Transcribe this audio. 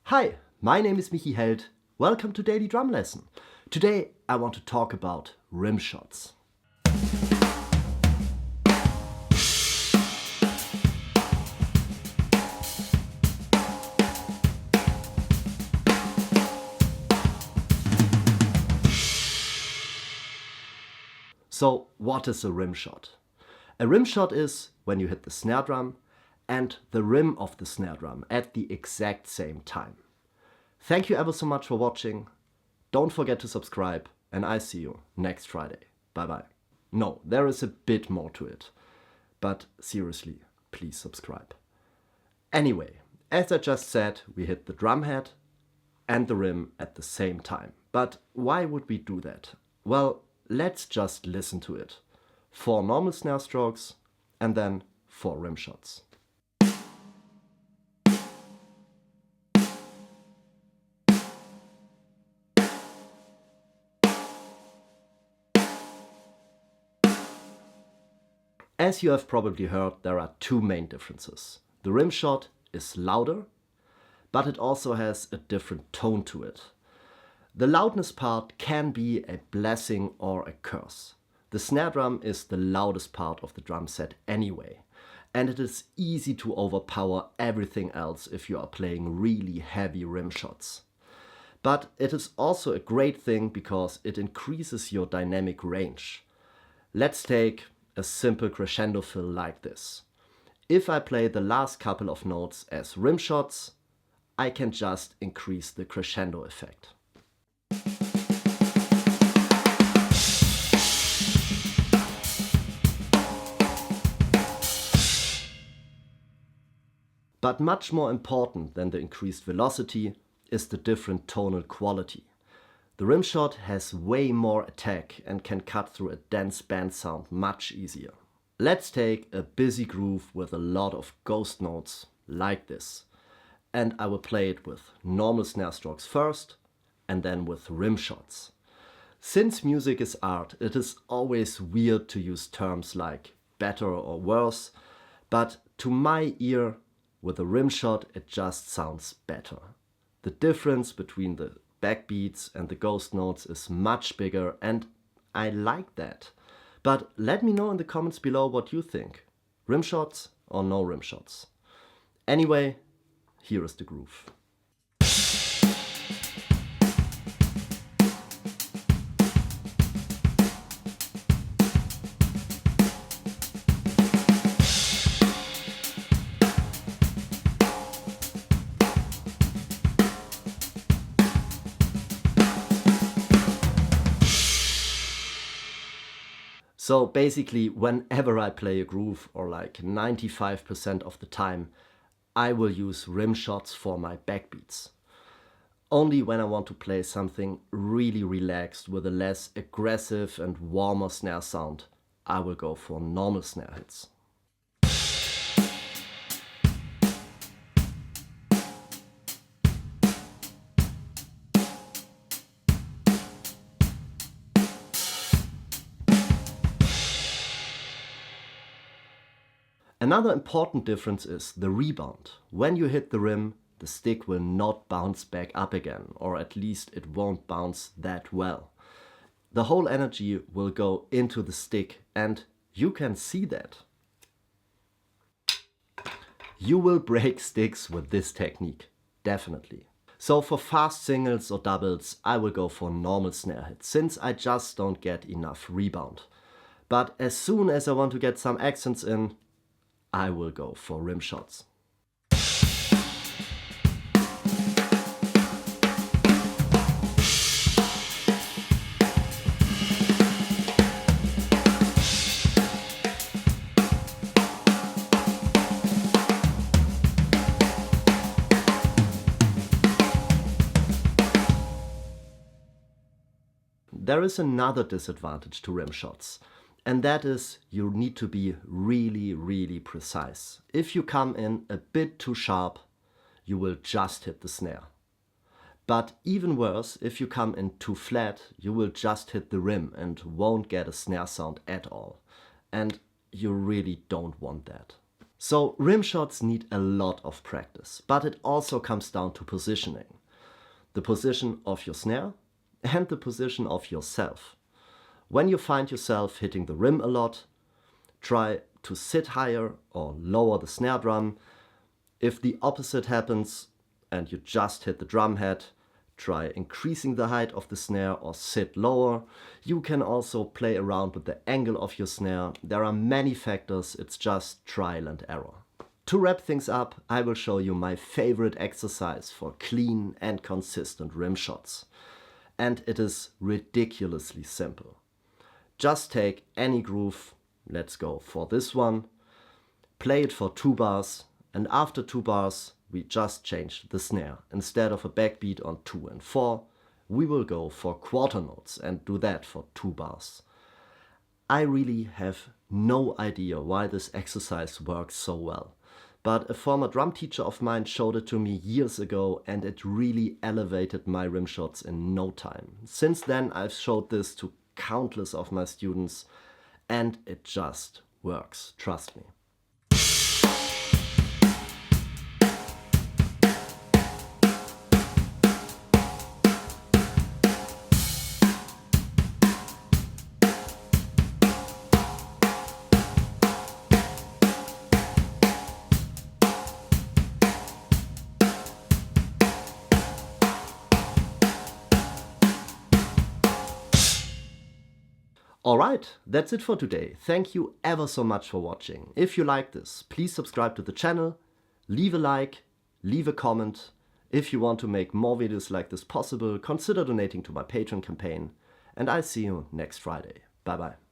Hi, my name is Michi Held. Welcome to Daily Drum Lesson. Today I want to talk about rim shots. So what is a rim shot? A rim shot is when you hit the snare drum and the rim of the snare drum at the exact same time. Thank you ever so much for watching. Don't forget to subscribe and I see you next Friday. Bye bye. No, there is a bit more to it. But seriously, please subscribe. Anyway, as I just said, we hit the drum head and the rim at the same time. But why would we do that? Well, let's just listen to it. 4 normal snare strokes and then 4 rim shots. As you have probably heard, there are 2 main differences. The rim shot is louder, but it also has a different tone to it. The loudness part can be a blessing or a curse. The snare drum is the loudest part of the drum set anyway, and it is easy to overpower everything else if you are playing really heavy rim shots. But it is also a great thing because it increases your dynamic range. Let's take a simple crescendo fill like this. If I play the last couple of notes as rim shots, I can just increase the crescendo effect. But much more important than the increased velocity is the different tonal quality. The rim shot has way more attack and can cut through a dense band sound much easier. Let's take a busy groove with a lot of ghost notes like this. And I will play it with normal snare strokes first and then with rim shots. Since music is art, it is always weird to use terms like better or worse, but to my ear, with a rim shot, it just sounds better. The difference between the backbeats and the ghost notes is much bigger and I like that. But let me know in the comments below what you think. Rim shots or no rim shots? Anyway, here is the groove. So basically, whenever I play a groove, or like 95% of the time, I will use rim shots for my backbeats. Only when I want to play something really relaxed with a less aggressive and warmer snare sound, I will go for normal snare hits. Another important difference is the rebound. When you hit the rim, the stick will not bounce back up again, or at least it won't bounce that well. The whole energy will go into the stick and you can see that. You will break sticks with this technique, definitely. So for fast singles or doubles, I will go for normal snare hits, since I just don't get enough rebound. But as soon as I want to get some accents in, I will go for rim shots. There is another disadvantage to rim shots. And that is, you need to be really precise. If you come in a bit too sharp, you will just hit the snare. But even worse, if you come in too flat, you will just hit the rim and won't get a snare sound at all. And you really don't want that. So rim shots need a lot of practice, but it also comes down to positioning. The position of your snare and the position of yourself. When you find yourself hitting the rim a lot, try to sit higher or lower the snare drum. If the opposite happens and you just hit the drum head, try increasing the height of the snare or sit lower. You can also play around with the angle of your snare. There are many factors, it's just trial and error. To wrap things up, I will show you my favorite exercise for clean and consistent rim shots. And it is ridiculously simple. Just take any groove, let's go for this one, play it for 2 bars, and after 2 bars we just change the snare. Instead of a backbeat on 2 and 4, we will go for quarter notes and do that for 2 bars. I really have no idea why this exercise works so well, but a former drum teacher of mine showed it to me years ago and it really elevated my rim shots in no time. Since then I've showed this to countless of my students and it just works, trust me. Alright, that's it for today. Thank you ever so much for watching. If you like this, please subscribe to the channel, leave a like, leave a comment. If you want to make more videos like this possible, consider donating to my Patreon campaign. And I'll see you next Friday. Bye bye.